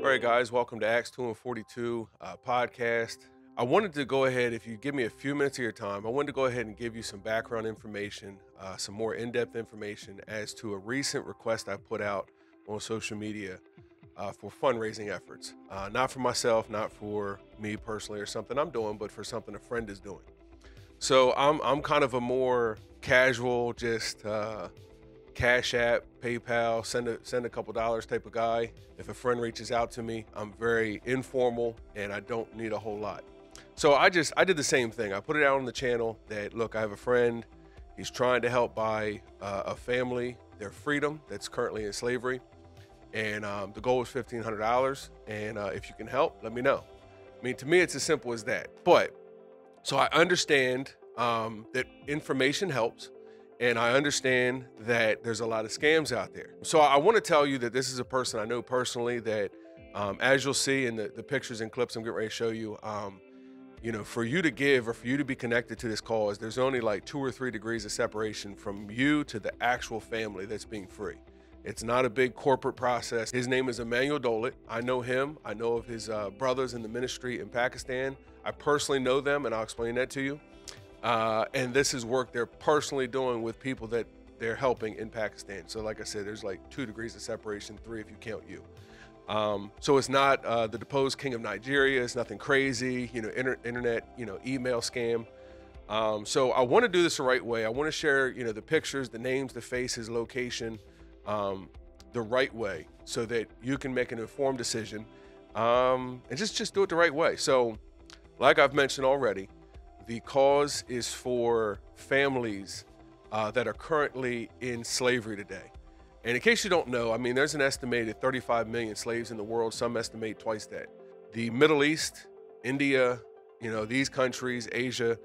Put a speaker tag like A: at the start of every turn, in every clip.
A: All right, guys, welcome to Acts 2 and 42 podcast. I wanted to go ahead, if you give me a few minutes of your time, I wanted to go ahead and give you some background information, some more in-depth information as to a recent request I put out on social media for fundraising efforts. Not for myself, not for me personally or something I'm doing, but for something a friend is doing. So I'm kind of a more casual, just Cash App, PayPal, send a couple dollars type of guy. If a friend reaches out to me, I'm very informal and I don't need a whole lot. So I did the same thing. I put it out on the channel that, look, I have a friend. He's trying to help buy a family their freedom that's currently in slavery. And the goal is $1,500. And if you can help, let me know. I mean, to me, it's as simple as that. But so I understand that information helps. And I understand that there's a lot of scams out there. So I want to tell you that this is a person I know personally that, as you'll see in the pictures and clips I'm getting ready to show you, for you to give or for you to be connected to this cause, there's only like 2 or 3 degrees of separation from you to the actual family that's being free. It's not a big corporate process. His name is Emmanuel Doulat. I know him. I know of his brothers in the ministry in Pakistan. I personally know them, and I'll explain that to you. And this is work they're personally doing with people that they're helping in Pakistan. So like I said, there's like 2 degrees of separation, 3 if you count you. So it's not the deposed king of Nigeria. It's nothing crazy, internet, email scam. So I want to do this the right way. I want to share, the pictures, the names, the faces, location, the right way so that you can make an informed decision, and just do it the right way. So like I've mentioned already, the cause is for families that are currently in slavery today. And in case you don't know, I mean, there's an estimated 35 million slaves in the world. Some estimate twice that. The Middle East, India, these countries, Asia,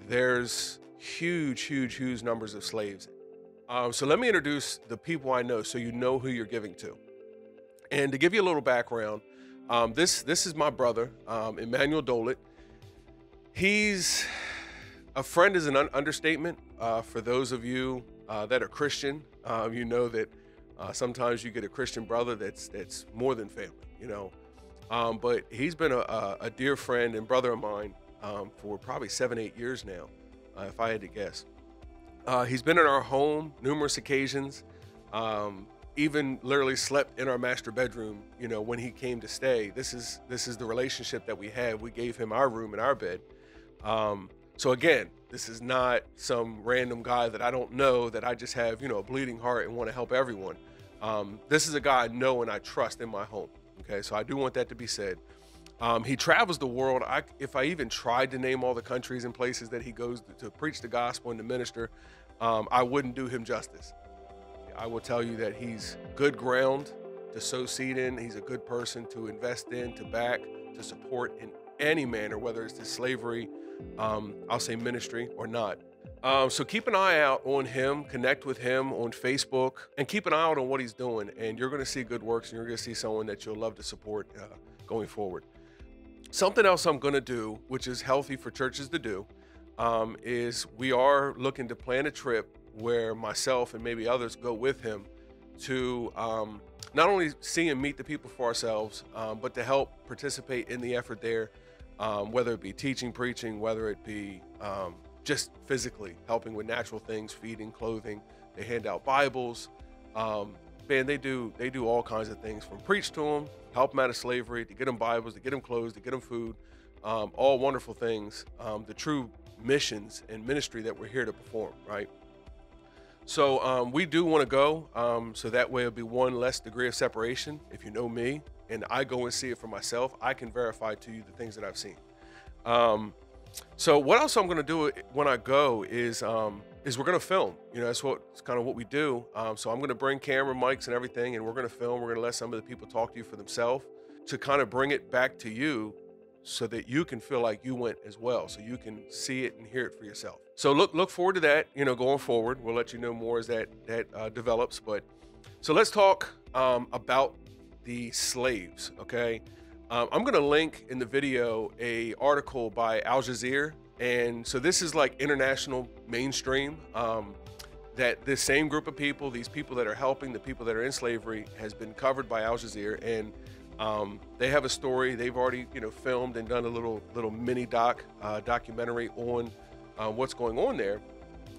A: there's huge numbers of slaves. So let me introduce the people I know so you know who you're giving to. And to give you a little background, this is my brother, Emmanuel Doulat. He's a friend is an understatement. For those of you that are Christian, you know that sometimes you get a Christian brother that's more than family, but he's been a dear friend and brother of mine for probably 7-8 years now, if I had to guess. He's been in our home numerous occasions, even literally slept in our master bedroom, when he came to stay. This is the relationship that we had. We gave him our room and our bed. So again, this is not some random guy that I don't know, that I just have, a bleeding heart and want to help everyone. This is a guy I know and I trust in my home. Okay. So I do want that to be said. He travels the world. If I even tried to name all the countries and places that he goes to preach the gospel and to minister, I wouldn't do him justice. I will tell you that he's good ground to sow seed in. He's a good person to invest in, to back, to support in any manner, whether it's to slavery, I'll say ministry or not. So keep an eye out on him, connect with him on Facebook, and keep an eye out on what he's doing. And you're going to see good works, and you're going to see someone that you'll love to support going forward. Something else I'm going to do, which is healthy for churches to do, is we are looking to plan a trip where myself and maybe others go with him to not only see and meet the people for ourselves, but to help participate in the effort there. Whether it be teaching, preaching, whether it be just physically helping with natural things, feeding, clothing. They hand out Bibles. Man, they do all kinds of things, from preach to them, help them out of slavery, to get them Bibles, to get them clothes, to get them food, all wonderful things. The true missions and ministry that we're here to perform, right? So we do want to go, so that way it'll be one less degree of separation. If you know me, and I go and see it for myself, I can verify to you the things that I've seen. So what else I'm going to do when I go is we're going to film. It's kind of what we do. So I'm going to bring camera mics and everything, and we're going to film. We're going to let some of the people talk to you for themselves to kind of bring it back to you so that you can feel like you went as well, so you can see it and hear it for yourself. So look forward to that, going forward. We'll let you know more as that develops. But so let's talk about the slaves, okay? I'm going to link in the video a article by Al Jazeera, and so this is like international mainstream, that this same group of people, these people that are helping the people that are in slavery, has been covered by Al Jazeera, and They have a story. They've already, filmed and done a little mini documentary on what's going on there.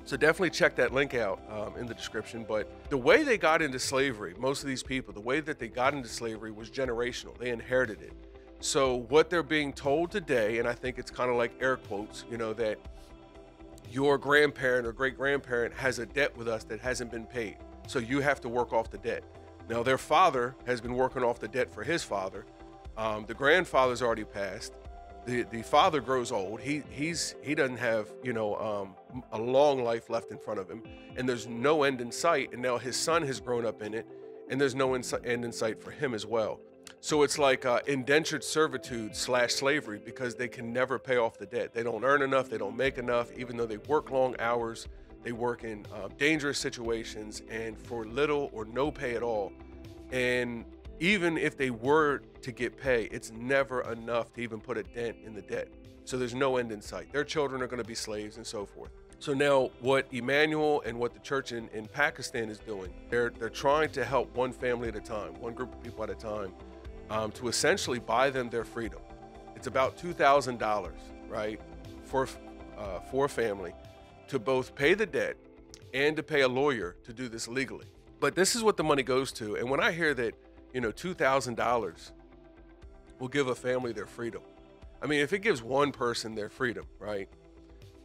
A: So definitely check that link out in the description. But the way they got into slavery, most of these people, the way that they got into slavery was generational. They inherited it. So what they're being told today, and I think it's kind of like air quotes, that your grandparent or great grandparent has a debt with us that hasn't been paid. So you have to work off the debt. Now their father has been working off the debt for his father. The grandfather's already passed. The father grows old. He doesn't have a long life left in front of him, and there's no end in sight. And now his son has grown up in it, and there's no end in sight for him as well. So it's like indentured servitude / slavery, because they can never pay off the debt. They don't earn enough. They don't make enough, even though they work long hours. They work in dangerous situations and for little or no pay at all. And even if they were to get pay, it's never enough to even put a dent in the debt. So there's no end in sight. Their children are going to be slaves and so forth. So now what Emmanuel and what the church in Pakistan is doing, they're trying to help one family at a time, one group of people at a time, to essentially buy them their freedom. It's about $2,000, right, for a family to both pay the debt and to pay a lawyer to do this legally. But this is what the money goes to. And when I hear that, $2,000 will give a family their freedom. I mean, if it gives one person their freedom, right?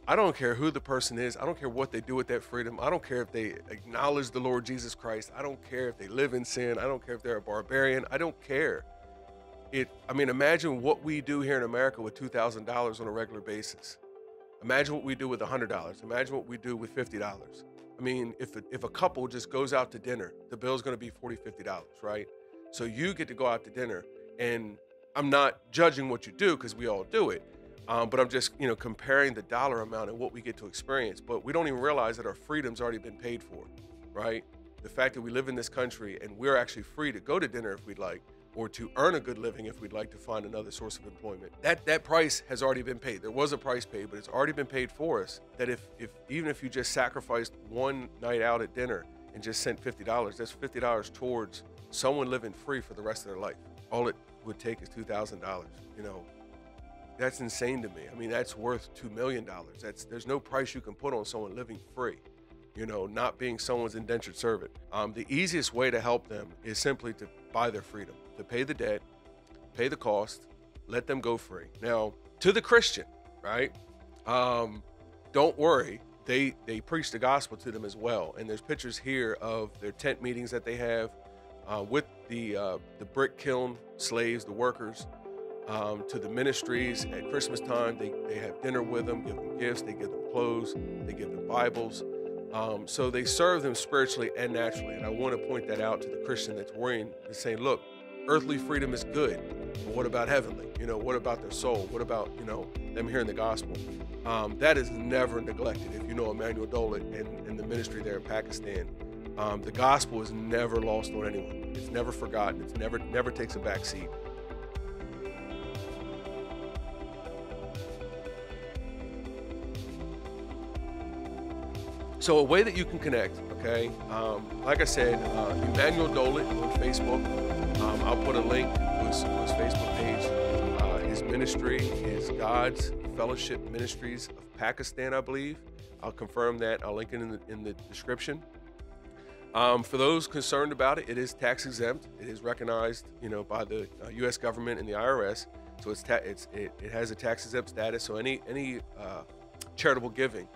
A: I don't care who the person is. I don't care what they do with that freedom. I don't care if they acknowledge the Lord Jesus Christ. I don't care if they live in sin. I don't care if they're a barbarian. I don't care. Imagine what we do here in America with $2,000 on a regular basis. Imagine what we do with $100. Imagine what we do with $50. I mean, if a couple just goes out to dinner, the bill's going to be $40, $50, right? So you get to go out to dinner, and I'm not judging what you do because we all do it, but I'm just comparing the dollar amount and what we get to experience. But we don't even realize that our freedom's already been paid for, right? The fact that we live in this country and we're actually free to go to dinner if we'd like, or to earn a good living if we'd like to find another source of employment. That price has already been paid. There was a price paid, but it's already been paid for us. That even if you just sacrificed one night out at dinner and just sent $50, that's $50 towards someone living free for the rest of their life. All it would take is $2,000. That's insane to me. I mean, that's worth $2 million. There's no price you can put on someone living free, not being someone's indentured servant. The easiest way to help them is simply to buy their freedom, to pay the debt, pay the cost, let them go free. Now, to the Christian, right? Don't worry. They preach the gospel to them as well. And there's pictures here of their tent meetings that they have with the brick kiln slaves, the workers, to the ministries at Christmas time. They have dinner with them, give them gifts, they give them clothes, they give them Bibles. So they serve them spiritually and naturally. And I want to point that out to the Christian that's worrying and saying, look, earthly freedom is good, but what about heavenly? What about their soul? What about, them hearing the gospel? That is never neglected. If you know Emmanuel Doulat and the ministry there in Pakistan, the gospel is never lost on anyone. It's never forgotten. It's never takes a back seat. So a way that you can connect, okay? Like I said, Emmanuel Doulat on Facebook. I'll put a link to his Facebook page. His ministry is God's Fellowship Ministries of Pakistan, I believe. I'll confirm that. I'll link it in the description. For those concerned about it, it is tax exempt. It is recognized, by the U.S. government and the IRS. So it has a tax exempt status. So any charitable giving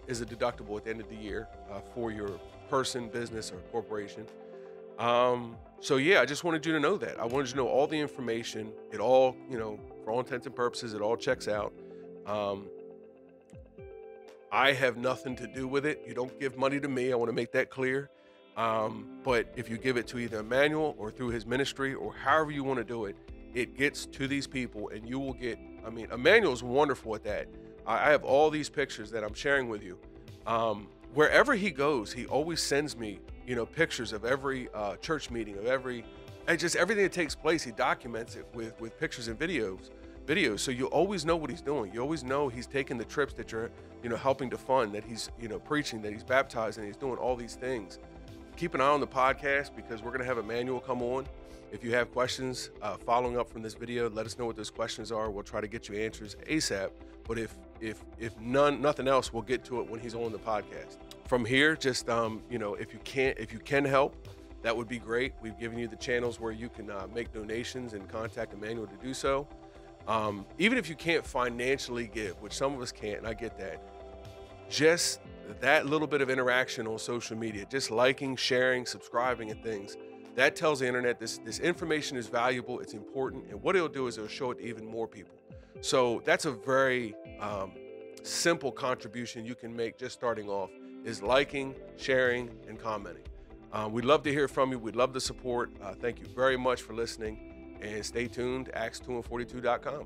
A: is a deductible at the end of the year for your person, business, or corporation. So yeah, I just wanted you to know that. I wanted you to know all the information. It all, for all intents and purposes, it all checks out. I have nothing to do with it. You don't give money to me. I want to make that clear. But if you give it to either Emmanuel or through his ministry or however you want to do it, it gets to these people and you will get, Emmanuel's wonderful at that. I have all these pictures that I'm sharing with you. Wherever he goes, he always sends me, pictures of every church meeting, of everything that takes place. He documents it with pictures and videos. So you always know what he's doing. You always know he's taking the trips that you're, helping to fund, that he's, preaching, that he's baptizing, he's doing all these things. Keep an eye on the podcast because we're going to have Emmanuel come on If you have questions following up from this video, let us know what those questions are. We'll try to get you answers ASAP. But if nothing else, we'll get to it when he's on the podcast. From here, just if you can help, that would be great. We've given you the channels where you can make donations and contact Emmanuel to do so. Even if you can't financially give, which some of us can't, and I get that, just that little bit of interaction on social media, just liking, sharing, subscribing and things, that tells the internet this information is valuable, it's important, and what it'll do is it'll show it to even more people. So that's a very simple contribution you can make just starting off, is liking, sharing, and commenting. We'd love to hear from you. We'd love the support. Thank you very much for listening, and stay tuned, acts2and42.com.